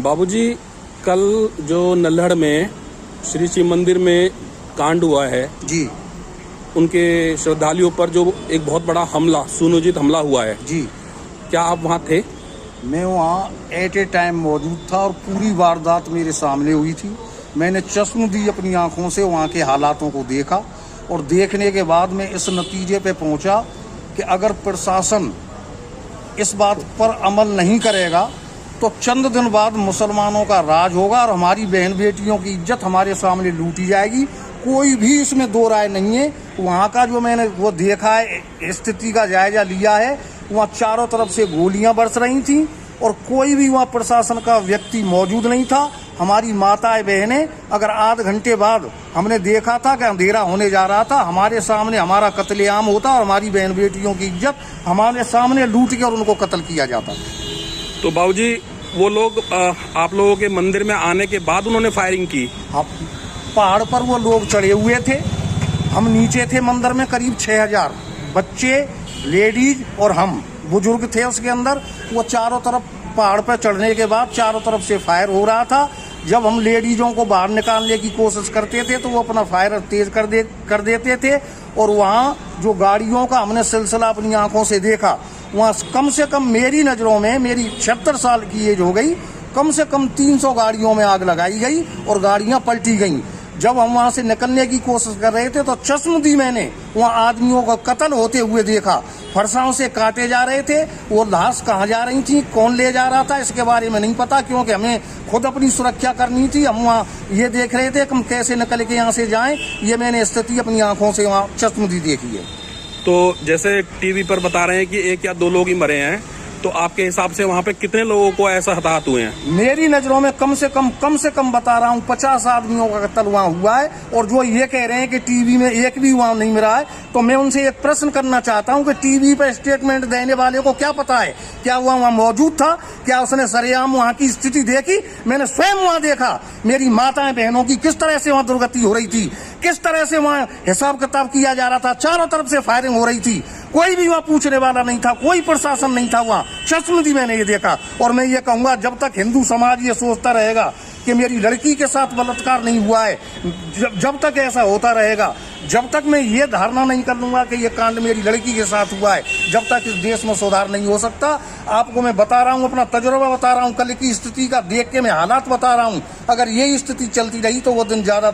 बाबूजी, कल जो नल्हड़ में श्री शिव मंदिर में कांड हुआ है जी उनके श्रद्धालुओं पर जो एक बहुत बड़ा हमला, सुनियोजित हमला हुआ है जी, क्या आप वहाँ थे? मैं वहाँ एट ए टाइम मौजूद था और पूरी वारदात मेरे सामने हुई थी। मैंने चश्मदीद अपनी आंखों से वहाँ के हालातों को देखा और देखने के बाद मैं इस नतीजे पे पहुँचा कि अगर प्रशासन इस बात पर अमल नहीं करेगा तो चंद दिन बाद मुसलमानों का राज होगा और हमारी बहन बेटियों की इज्जत हमारे सामने लूटी जाएगी। कोई भी इसमें दो राय नहीं है। वहाँ का जो मैंने वो देखा है, स्थिति का जायजा लिया है, वहाँ चारों तरफ से गोलियां बरस रही थी और कोई भी वहाँ प्रशासन का व्यक्ति मौजूद नहीं था। हमारी माताएं बहनें, अगर आध घंटे बाद हमने देखा था कि अंधेरा होने जा रहा था, हमारे सामने हमारा कत्लेआम होता और हमारी बहन बेटियों की इज्जत हमारे सामने लूट के और उनको कत्ल किया जाता। तो बाबूजी, वो लोग आप लोगों के मंदिर में आने के बाद उन्होंने फायरिंग की? हाँ, पहाड़ पर वो लोग चढ़े हुए थे, हम नीचे थे मंदिर में। करीब 6000 बच्चे, लेडीज और हम बुजुर्ग थे उसके अंदर। वो चारों तरफ पहाड़ पर चढ़ने के बाद चारों तरफ से फायर हो रहा था। जब हम लेडीजों को बाहर निकालने की कोशिश करते थे तो वो अपना फायर तेज कर देते थे और वहाँ जो गाड़ियों का हमने सिलसिला अपनी आंखों से देखा, वहाँ कम से कम मेरी नज़रों में, मेरी 76 साल की एज हो गई, कम से कम 300 गाड़ियों में आग लगाई गई और गाड़ियाँ पलटी गईं। जब हम वहाँ से निकलने की कोशिश कर रहे थे तो चश्मदीद मैंने वहाँ आदमियों का कत्ल होते हुए देखा। फरसाओं से काटे जा रहे थे, वो लाश कहाँ जा रही थी, कौन ले जा रहा था, इसके बारे में नहीं पता, क्योंकि हमें खुद अपनी सुरक्षा करनी थी। हम वहाँ ये देख रहे थे कि हम कैसे निकल के यहाँ से जाएं। ये मैंने स्थिति अपनी आंखों से वहाँ चश्मदीद देखी है। तो जैसे टीवी पर बता रहे हैं कि 1 या 2 लोग ही मरे हैं, तो आपके हिसाब से वहाँ पे कितने लोगों को ऐसा हताहत हुए हैं? मेरी नज़रों में कम से कम बता रहा हूँ 50 आदमियों का कत्ल वहाँ हुआ है। और जो ये कह रहे हैं कि टीवी में एक भी वहाँ नहीं मिला है, तो मैं उनसे एक प्रश्न करना चाहता हूँ कि टीवी पर स्टेटमेंट देने वाले को क्या पता है, क्या वह वहाँ मौजूद था, क्या उसने सरेआम वहाँ की स्थिति देखी? मैंने स्वयं वहाँ देखा, मेरी माताएं बहनों की किस तरह से वहाँ दुर्गति हो रही थी, किस तरह से वहाँ हिसाब किताब किया जा रहा था। चारों तरफ से फायरिंग हो रही थी, कोई भी वहाँ पूछने वाला नहीं था, कोई प्रशासन नहीं था वहाँ। चश्मदीद मैंने ये देखा। और मैं ये कहूँगा, जब तक हिंदू समाज ये सोचता रहेगा कि मेरी लड़की के साथ बलात्कार नहीं हुआ है, जब तक ऐसा होता रहेगा, जब तक मैं ये धारणा नहीं कर लूँगा कि ये कांड मेरी लड़की के साथ हुआ है, जब तक इस देश में सुधार नहीं हो सकता। आपको मैं बता रहा हूँ, अपना तजुर्बा बता रहा हूँ, कल की स्थिति का देख के मैं हालात बता रहा हूँ। अगर ये स्थिति चलती रही तो वो दिन ज़्यादा